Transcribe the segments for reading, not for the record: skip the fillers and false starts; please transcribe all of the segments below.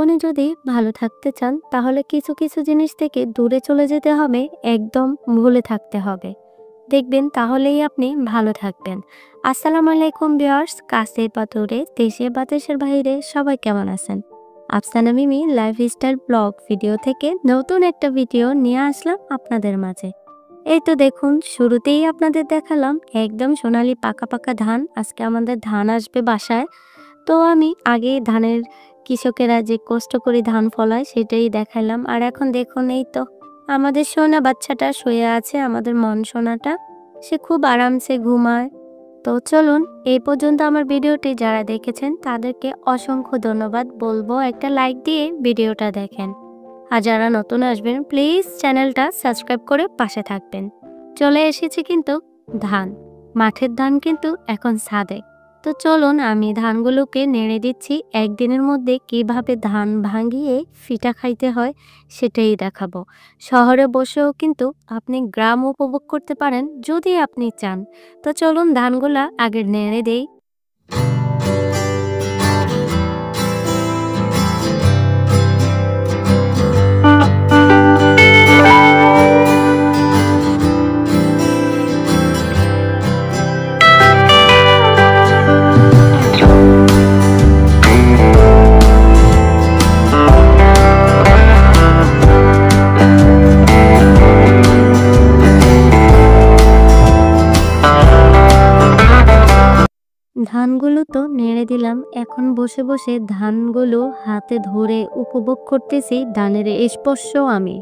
জীবনে যদি ভালো থাকতে চান তাহলে কিছু কিছু জিনিস থেকে দূরে চলে যেতে হবে, একদম ভুলে থাকতে হবে। দেখবেন তাহলেই আপনি ভালো থাকবেন। আসসালামু আলাইকুম ভিউয়ার্স, কাছে বা দূরে, দেশে বা দেশের বাইরে সবাই কেমন আছেন? আফসানা মিমি লাইফস্টাইল ব্লগ ভিডিও থেকে নতুন একটা ভিডিও নিয়ে আসলাম আপনাদের মাঝে। এই তো দেখুন, শুরুতেই আপনাদের দেখালাম একদম সোনালি পাকা পাকা ধান। আজকে আমাদের ধান আসবে বাসায়। তো আমি আগে ধানের কৃষকেরা যে কষ্ট করে ধান ফলায় সেটাই দেখালাম। আর এখন দেখুন, এই তো আমাদের সোনা বাচ্চাটা শুয়ে আছে, আমাদের মন সোনাটা। সে খুব আরামসে ঘুমায়। তো চলুন, এই পর্যন্ত আমার ভিডিওটি যারা দেখেছেন তাদেরকে অসংখ্য ধন্যবাদ বলবো, একটা লাইক দিয়ে ভিডিওটা দেখেন। আর যারা নতুন আসবেন প্লিজ চ্যানেলটা সাবস্ক্রাইব করে পাশে থাকবেন। চলে এসেছি কিন্তু ধান, মাঠের ধান কিন্তু এখন ছাদে। তো চলুন আমি ধানগুলোকে নেড়ে দিচ্ছি। একদিনের মধ্যে কিভাবে ধান ভাঙিয়ে ফিটা খাইতে হয় সেটাই দেখাবো। শহরে বসেও কিন্তু আপনি গ্রাম উপভোগ করতে পারেন যদি আপনি চান। তো চলুন ধানগুলা আগে নেড়ে দেই। ধানগুলো তো নেড়ে দিলাম, এখন বসে বসে ধানগুলো হাতে ধরে উপভোগ করতেছি ধানের স্পর্শ আমি।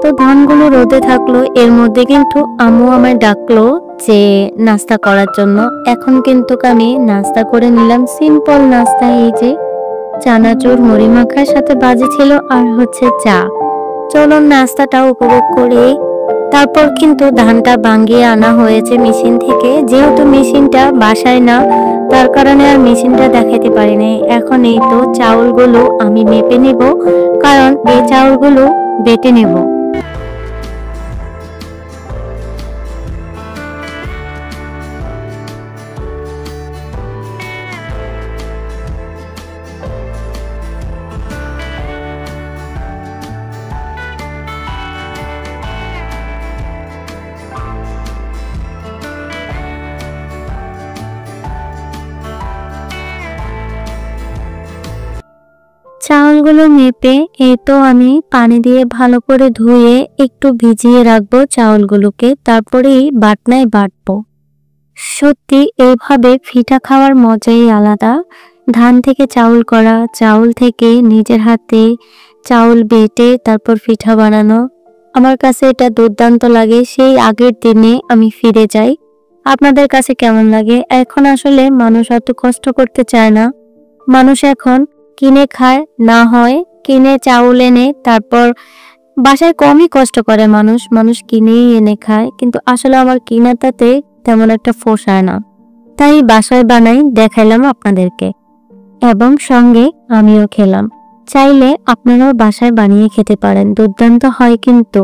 তো ধানগুলো রোদে থাকলো, এর মধ্যে কিন্তু আম্মু আমায় ডাকলো যে নাস্তা করার জন্য। এখন কিন্তু আমি নাস্তা করে নিলাম, সিম্পল নাস্তা। এই যে চানাচুর মুড়ি মাখার সাথে ভাজি ছিল আর হচ্ছে চা। চলুন নাস্তাটা উপভোগ করি। তারপর কিন্তু ধানটা ভাঙিয়ে আনা হয়েছে মেশিন থেকে, যেহেতু মেশিনটা বাসায় না তার কারণে আর মেশিনটা দেখাতে পারিনি। এখন এই তো চাউলগুলো আমি মেপে নেব, কারণ এই চাউলগুলো বেটে নেব। চাউলগুলো মেপে এই তো আমি পানি দিয়ে ভালো করে ধুয়ে একটু ভিজিয়ে রাখবো চাউলগুলোকে, তারপরেই বাটনায় বাটবো। সত্যি এইভাবে পিঠা খাওয়ার মজাই আলাদা। ধান থেকে চাউল করা, চাউল থেকে নিজের হাতে চাউল বেটে তারপর পিঠা বানানো, আমার কাছে এটা দুর্দান্ত লাগে। সেই আগের দিনে আমি ফিরে যাই। আপনাদের কাছে কেমন লাগে? এখন আসলে মানুষ অত কষ্ট করতে চায় না। মানুষ এখন কিনে খায়, না হয় কিনে চাউল এনে তারপর বাসায় কমই কষ্ট করে মানুষ, মানুষ কিনেই এনে খায়। কিন্তু আসলে আমার কিনাটাতে তেমন একটা পোষায় না, তাই বাসায় বানাই, দেখাইলাম আপনাদেরকে, এবং সঙ্গে আমিও খেলাম। চাইলে আপনারাও বাসায় বানিয়ে খেতে পারেন, দুর্দান্ত হয় কিন্তু।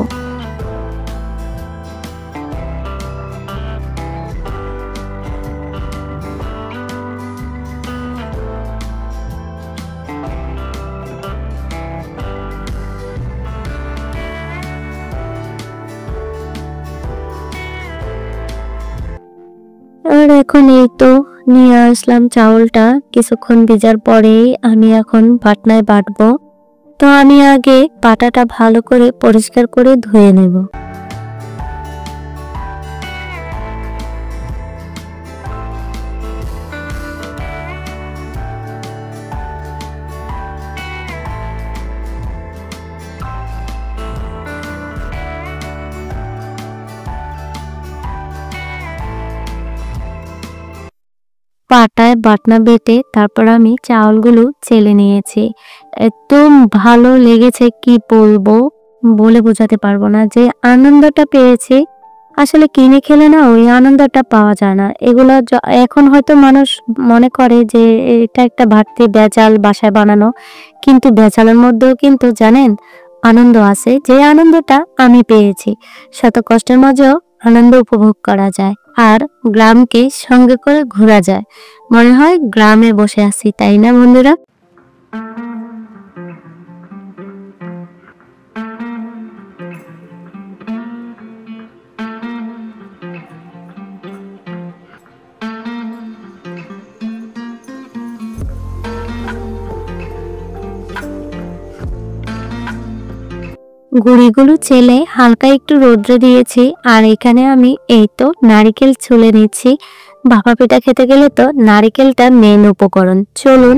আর এখন এই তো নিয়ে আসলাম চাউলটা, কিছুক্ষণ ভিজার পরেই আমি এখন বাটনায় বাটবো। তো আমি আগে পাটাটা ভালো করে পরিষ্কার করে ধুয়ে নেব। পাটায় বাটনা বেটে তারপর আমি চাউলগুলো চেলে নিয়েছি। একদম ভালো লেগেছে, কি বলবো, বলে বোঝাতে পারবো না যে আনন্দটা পেয়েছি। আসলে কিনে খেলে না ওই আনন্দটা পাওয়া যায় না। এগুলো এখন হয়তো মানুষ মনে করে যে এটা একটা বাড়তি ভেজাল বাসায় বানানো। কিন্তু ভেজালের মধ্যেও কিন্তু জানেন আনন্দ আছে। যে আনন্দটা আমি পেয়েছি। শত কষ্টের মাঝেও আনন্দ উপভোগ করা যায়। আর গ্রামকে সঙ্গে করে ঘোরা যায়। মনে হয় গ্রামে বসে আছি, তাই না বন্ধুরা? গুঁড়িগুলো চেলে হালকা একটু রোদ্রে দিয়েছি। আর এখানে আমি এই তো নারিকেল ছুলে নিচ্ছি। ভাপা পিঠা খেতে গেলে তো নারিকেলটা মেন উপকরণ। চলুন।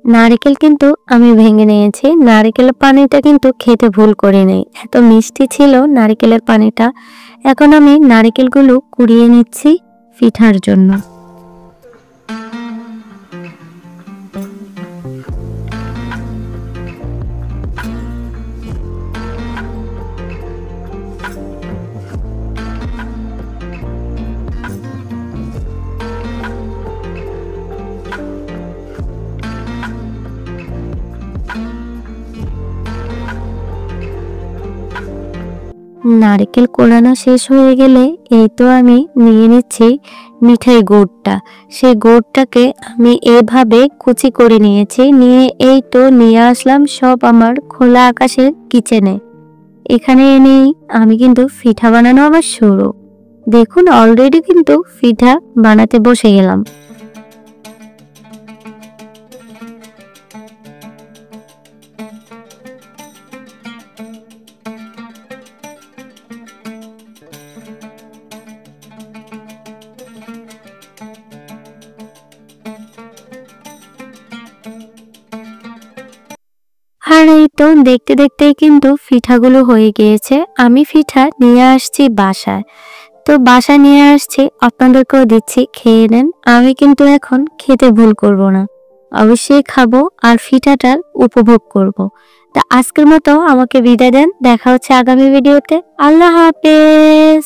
নারিকেল কিন্তু আমি ভেঙে নিয়েছি। নারিকেলের পানিটা কিন্তু খেতে ভুল করিনি। এত মিষ্টি ছিল নারিকেলের পানিটা। এখন আমি নারিকেলগুলো কুড়িয়ে নিচ্ছি পিঠার জন্য। নারকেল কোড়ানো শেষ হয়ে গেলে এই তো আমি নিয়ে নিচ্ছি মিঠাই গুড়টা। সেই গুড়টাকে আমি এভাবে কুচি করে নিয়েছি। নিয়ে এই তো নিয়ে আসলাম সব আমার খোলা আকাশের কিচেনে। এখানে এনেই আমি কিন্তু পিঠা বানানো আমার শুরু। দেখুন অলরেডি কিন্তু পিঠা বানাতে বসে গেলাম। আর এই তো দেখতে দেখতেই কিন্তু পিঠাগুলো হয়ে গিয়েছে। আমি পিঠা নিয়ে আসছি বাসায়। তো বাসায় নিয়ে আসছি, আপনাদেরকেও দিচ্ছি, খেয়ে নেন। আমি কিন্তু এখন খেতে ভুল করব না। অবশ্যই খাবো আর পিঠাটার উপভোগ করব। তা আজকের মতো আমাকে বিদায় দেন। দেখা হচ্ছে আগামী ভিডিওতে। আল্লাহ হাফেজ।